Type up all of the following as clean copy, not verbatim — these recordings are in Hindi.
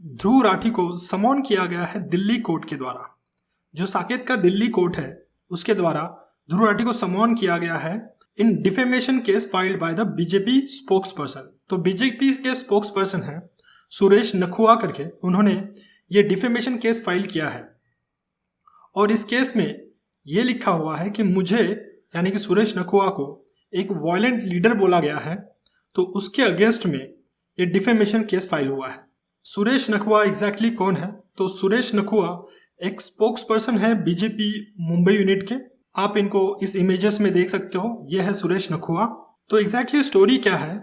ध्रुव राठी को समन किया गया है दिल्ली कोर्ट के द्वारा। जो साकेत का दिल्ली कोर्ट है उसके द्वारा ध्रुव राठी को समन किया गया है in defamation case filed by the BJP spokesperson. तो बीजेपी के स्पोक्स पर्सन है सुरेश नखुआ करके, उन्होंने ये डिफेमेशन केस फाइल किया है और इस केस में ये लिखा हुआ है कि मुझे यानी कि सुरेश नखुआ को एक वायलेंट लीडर बोला गया है, तो उसके अगेंस्ट में ये डिफेमेशन केस फाइल हुआ है। सुरेश नखुआ एग्जैक्टली कौन है? तो सुरेश नखुआ एक स्पोक्स पर्सन है बीजेपी मुंबई यूनिट के। आप इनको इस इमेजेस में देख सकते हो, ये है सुरेश नखुआ। तो एग्जैक्टली स्टोरी क्या है?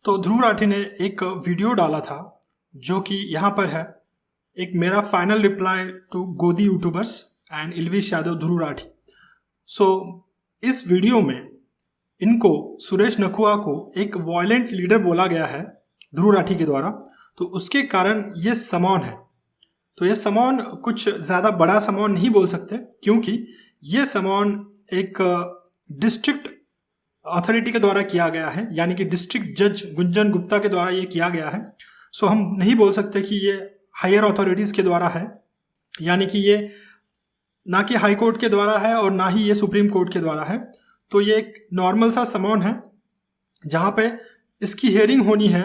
तो ध्रुव राठी ने एक वीडियो डाला था जो कि यहाँ पर है, एक मेरा फाइनल रिप्लाई टू गोदी यूट्यूबर्स एंड इल्विश यादव ध्रुव राठी। सो इस वीडियो में इनको सुरेश नखुआ को एक वायलेंट लीडर बोला गया है ध्रुव राठी के द्वारा, तो उसके कारण ये समन है। तो ये समन कुछ ज़्यादा बड़ा समन नहीं बोल सकते, क्योंकि ये समन एक डिस्ट्रिक्ट अथॉरिटी के द्वारा किया गया है, यानी कि डिस्ट्रिक्ट जज गुंजन गुप्ता के द्वारा ये किया गया है। सो हम नहीं बोल सकते कि ये हायर अथॉरिटीज़ के द्वारा है, यानी कि ये ना कि हाई कोर्ट के द्वारा है और ना ही ये सुप्रीम कोर्ट के द्वारा है। तो ये एक नॉर्मल सा समन है जहाँ पे इसकी हियरिंग होनी है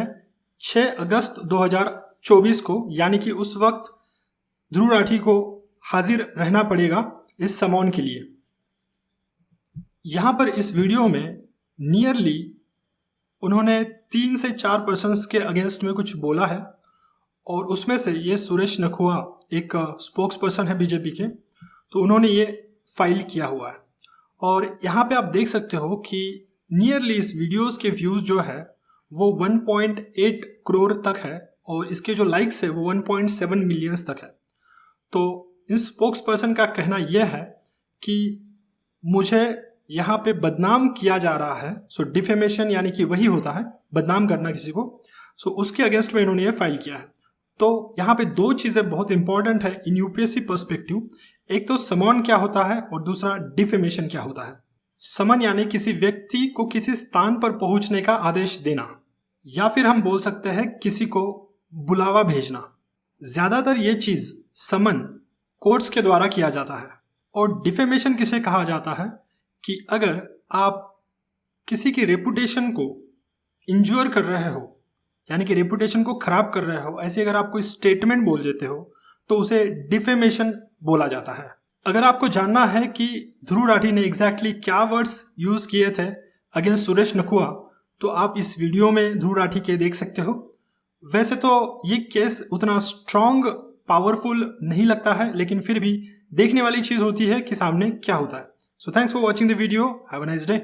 6 अगस्त 2024 को, यानी कि उस वक्त ध्रुव राठी को हाजिर रहना पड़ेगा इस समन के लिए। यहाँ पर इस वीडियो में नियरली उन्होंने 3 से 4 पर्सन्स के अगेंस्ट में कुछ बोला है और उसमें से ये सुरेश नखुआ एक स्पोक्स पर्सन है बीजेपी के, तो उन्होंने ये फाइल किया हुआ है। और यहाँ पे आप देख सकते हो कि नियरली इस वीडियोस के व्यूज़ जो है वो 1.8 करोड़ तक है और इसके जो लाइक्स है वो 1.7 मिलियंस तक है। तो इस स्पोक्स पर्सन का कहना यह है कि मुझे यहाँ पे बदनाम किया जा रहा है। सो डिफेमेशन यानी कि वही होता है बदनाम करना किसी को। सो उसके अगेंस्ट में इन्होंने ये फाइल किया है। तो यहाँ पे दो चीज़ें बहुत इंपॉर्टेंट है इन यूपीएससी पर्सपेक्टिव। एक तो समन क्या होता है और दूसरा डिफेमेशन क्या होता है। समन यानी किसी व्यक्ति को किसी स्थान पर पहुंचने का आदेश देना, या फिर हम बोल सकते हैं किसी को बुलावा भेजना। ज़्यादातर ये चीज़ समन कोर्ट्स के द्वारा किया जाता है। और डिफेमेशन किसे कहा जाता है कि अगर आप किसी की रेपुटेशन को इंज्योर कर रहे हो, यानी कि रेपुटेशन को खराब कर रहे हो, ऐसे अगर आप कोई स्टेटमेंट बोल देते हो तो उसे डिफेमेशन बोला जाता है। अगर आपको जानना है कि ध्रुव राठी ने एग्जैक्टली क्या वर्ड्स यूज़ किए थे अगेंस्ट सुरेश नखुआ, तो आप इस वीडियो में ध्रुव राठी के देख सकते हो। वैसे तो ये केस उतना स्ट्रॉन्ग पावरफुल नहीं लगता है, लेकिन फिर भी देखने वाली चीज़ होती है कि सामने क्या होता है। So thanks for watching the video. Have a nice day.